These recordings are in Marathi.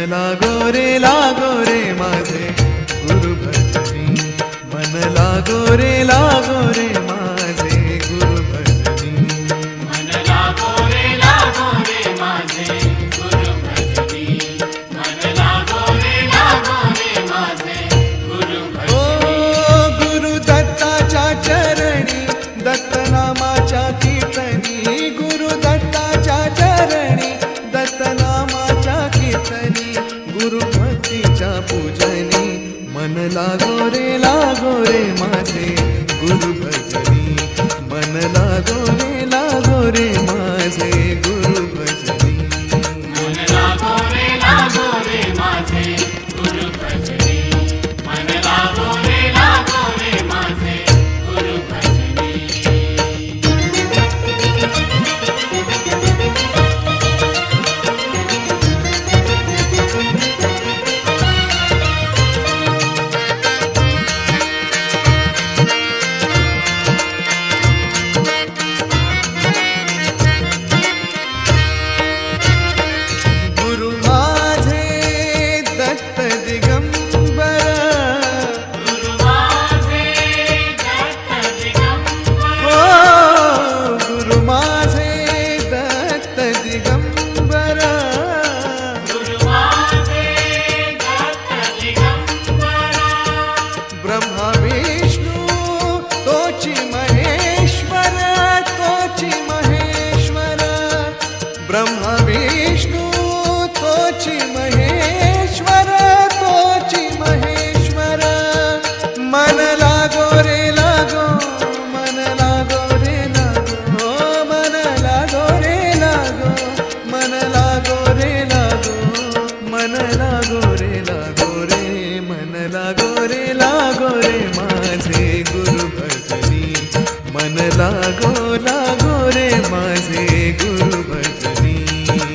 लागो रे माझे गुरु भजनी, मन लागो रे माझे गुरु भजनी, मन लागो रे माझे गुरु भजनी, मन लागो रे माझे गुरु भजनी। ओ गुरु दत्ताच्या चरणी दत्त नामाच्या कीर्तनी, गुरु दत्ताच्या चरणी दत्त नामाच्या कीर्तनी, गुरु भक्तीच्या पूजनी, मन लागो रे माझे गुरु भजनी, मन लागो रे माझे गुरु भजनी, मन लागो रे माझे गुरु भजनी, मन लागो रे माझे गुरु भजनी। गुरु माझे दत्त दिगंबर, गुरु माझे दत्त दिगंबर, ओ गुरु माझे दत्त दिगंबर, गुरु माझे दत्त दिगंबर, ब्रह्मा विष्णू तोची महेश्वर, तोची महेश्वर, ब्रह्मा विष्णू तोची महेश्वर, तोची महेश्वर, मन लागो रे मन लागो रे मन लागो रे मन लागो रे मन लागो रे मन लागो रे माझे गुरु भजनी, मन लागो रे माझे गुरु भजनी,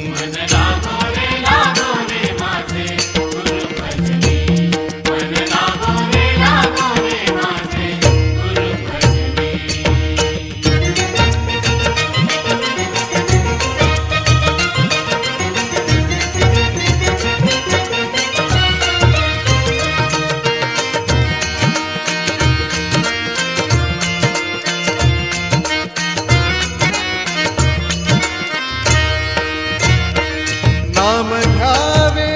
मन लागो रे माझे गुरु भजनी, मन लागो रे माझे गुरु भजनी। नाम घ्यावे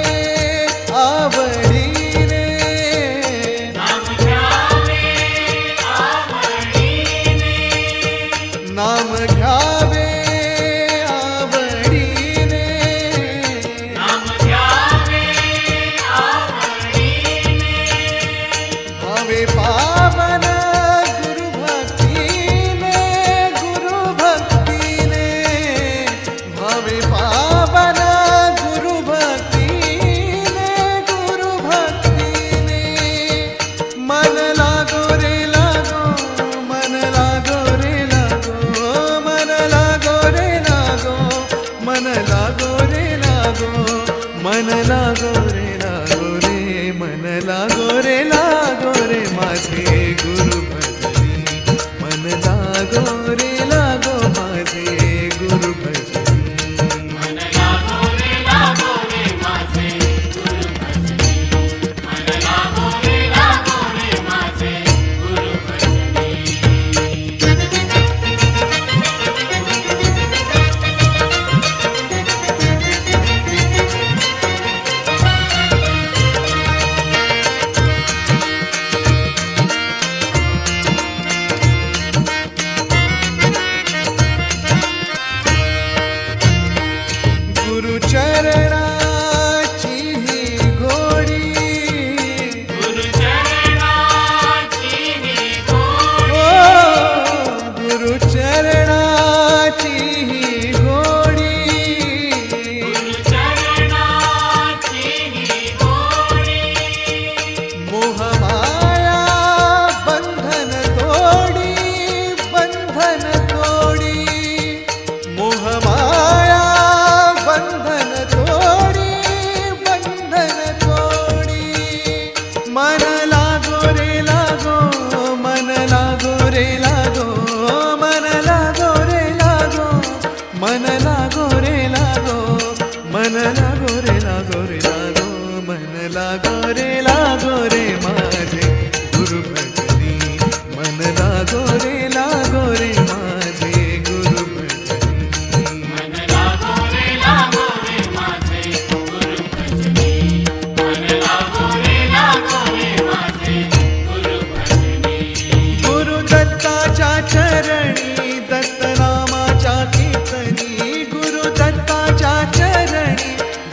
आवडीने, नाम घ्यावे आवडीने, नाम घ्यावे आवडीने, नाम घ्यावे आवडीने, भावे पावन गुरु भक्तीने, गुरु भक्तीने, भावे पावन गुरु भक्तीने, गुरु भक्तीने, मन लागो रे मन लागो रे मन लागो रे मन लागो रे मन लागो रे मन लागो रे माझे गुरु भजनी,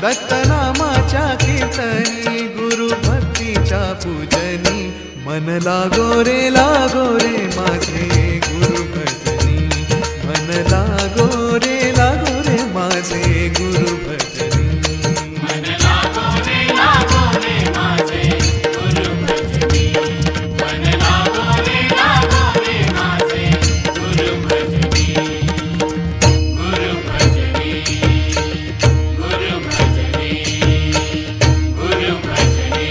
दत्तनामाच्या कीर्तनी गुरु भक्तीच्या पूजनी मन लागो रे माझे गुरु भजनी मन लागो रे माझे गुरु भजनी मन लागो रे माझे गुरु भजनी मन लागो रे माझे गुरु भजनी गुरु भजनी गुरु भजनी गुरु भजनी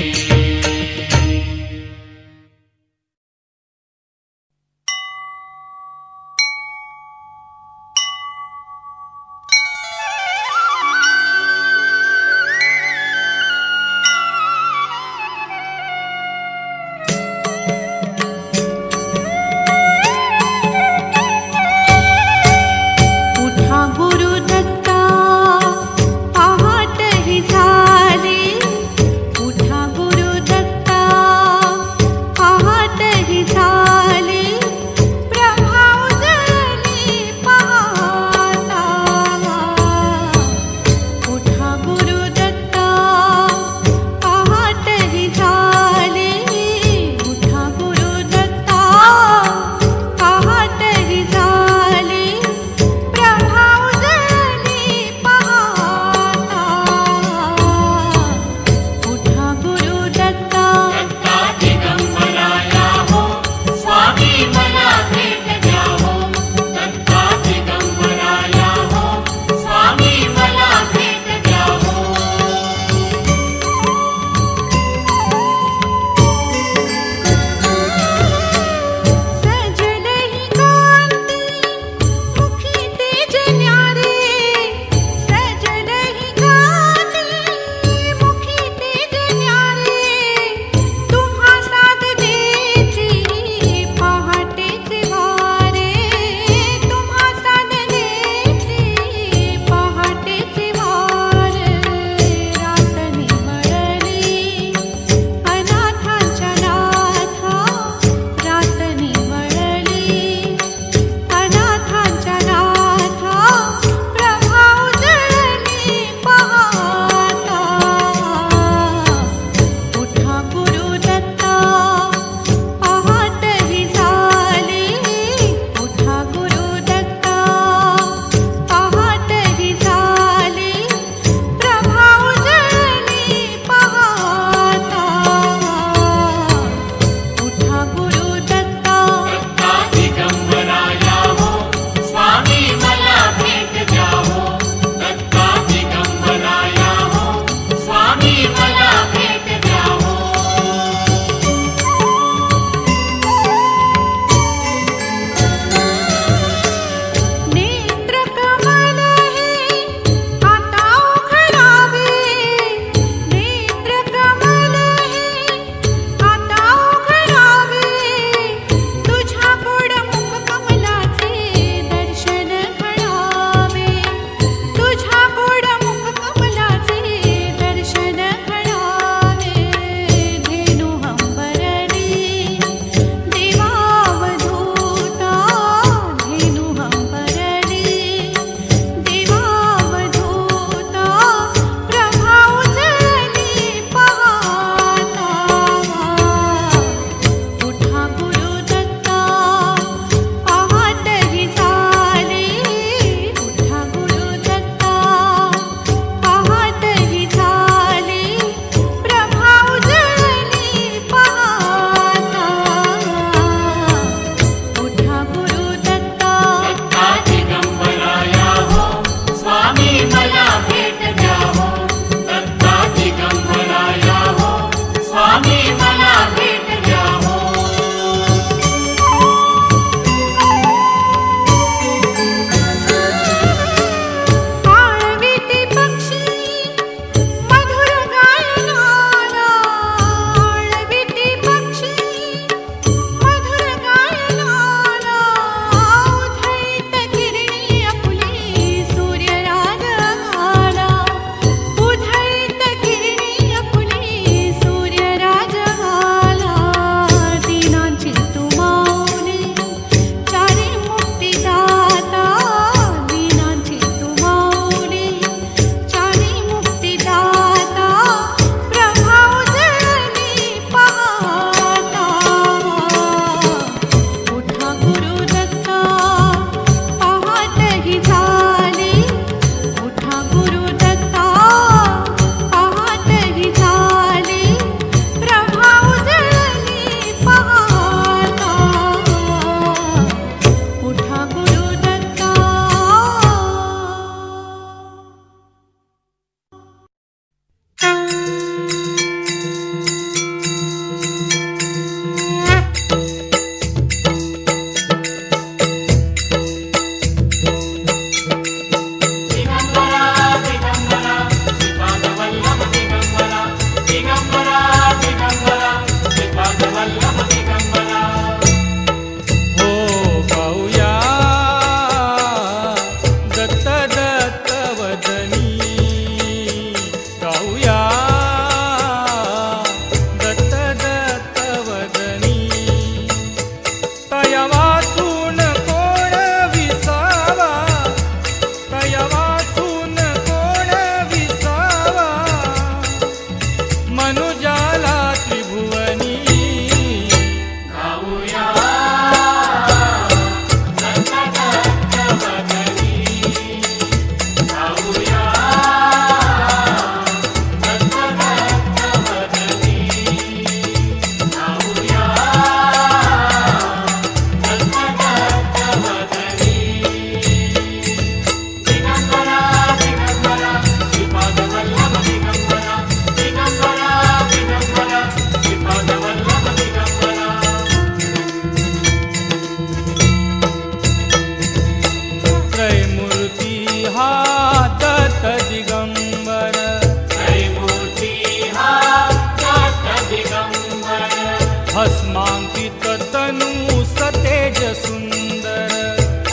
अस्मांकित तनु सतेज सुंदर,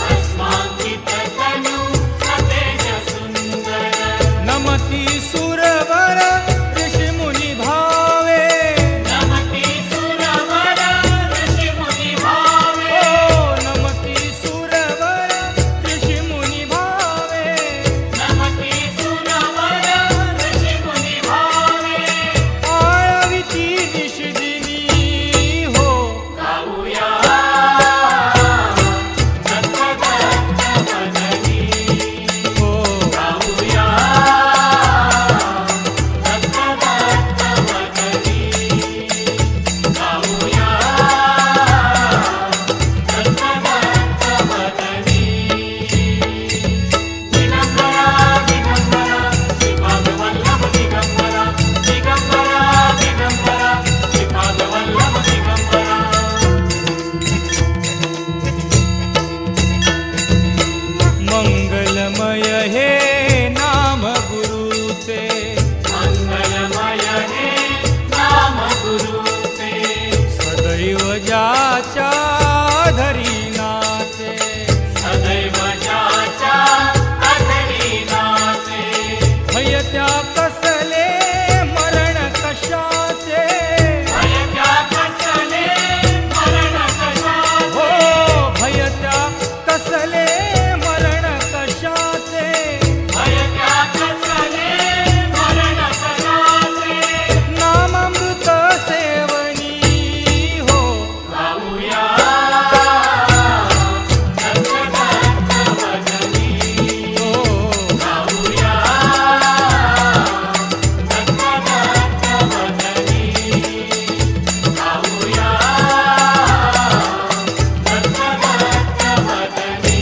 अस्मांकित तनु सतेज सुंदर, नमति सुरवर ऋषि मुनि भावे, नमति सुरवर ऋषि मुनि भावे, ओ नमति सुरवर ऋषि मुनि भावे, नमति सुरवर ऋषि मुनि भावे, आळविती निशिदिनी हो, गाऊया दत्त दत्त भजनी, हो गाऊया दत्त दत्त भजनी, गाऊया दत्त दत्त भजनी. दिगंबरा दिगंबरा श्रीपाद वल्लभ दिगंबरा, दिगंबरा दिगंबरा श्रीपाद वल्लभ दिगंबरा. मंगलमय हे नाम गुरुचे, मंगलमय हे नाम गुरुचे, सदैव ज्याच्या धरीनाचे, सदैव ज्याच्या अधरीनाचे, भय त्या कसले मरण कशाचे, भय त्या कसले मरण कशाचे, हो भय त्या कसले मरण कशाचे, भय त्या कसले मरण कशाचे. नामामृत सेवनी हो, गाऊया दत्त दत्त भजनी, हो गाऊया दत्त दत्त भजनी, गाऊया दत्त दत्त भजनी.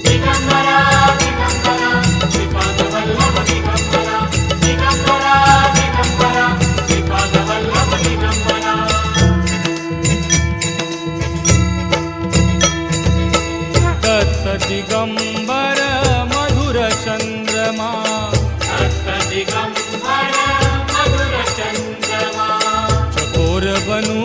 दिगंबरा दिगंबरा श्रीपाद वल्लभ दिगंबरा, दिगंबरा दिगंबरा श्रीपाद वल्लभ दिगंबरा. दत्त दिगंबर मधुर चंद्रमा, दत्त दिगंबर मधुर चंद्रमा, चकोर बनू